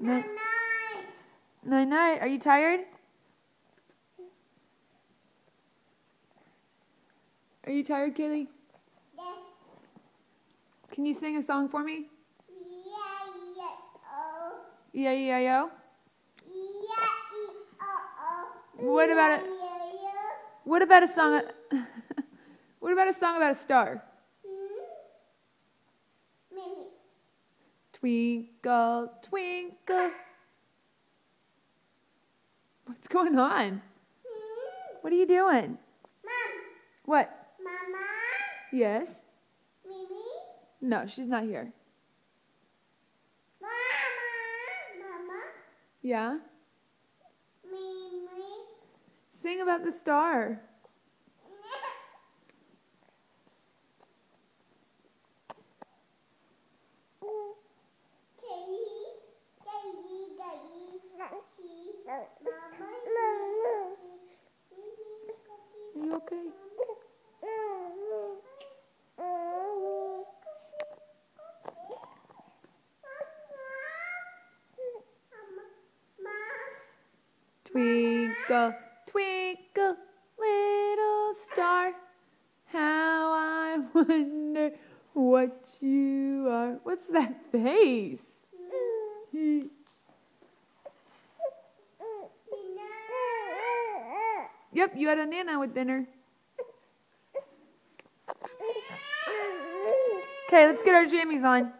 Night. Night night. Are you tired? Are you tired, Kaylee? Yes. Can you sing a song for me? E-I-E-I-O. E-I-E-I-O? E-I-E-I-O. What about it? What about a song? What about a song about a star? Maybe. Twinkle, twinkle. What's going on? What are you doing? Mom. What? Mama. Yes? Mimi. No, she's not here. Mama. Yeah? Mimi. Sing about the star. Are you okay? Twinkle, twinkle, little star, how I wonder what you are. What's that face? Yep, you had a Nana with dinner. Okay, let's get our jammies on.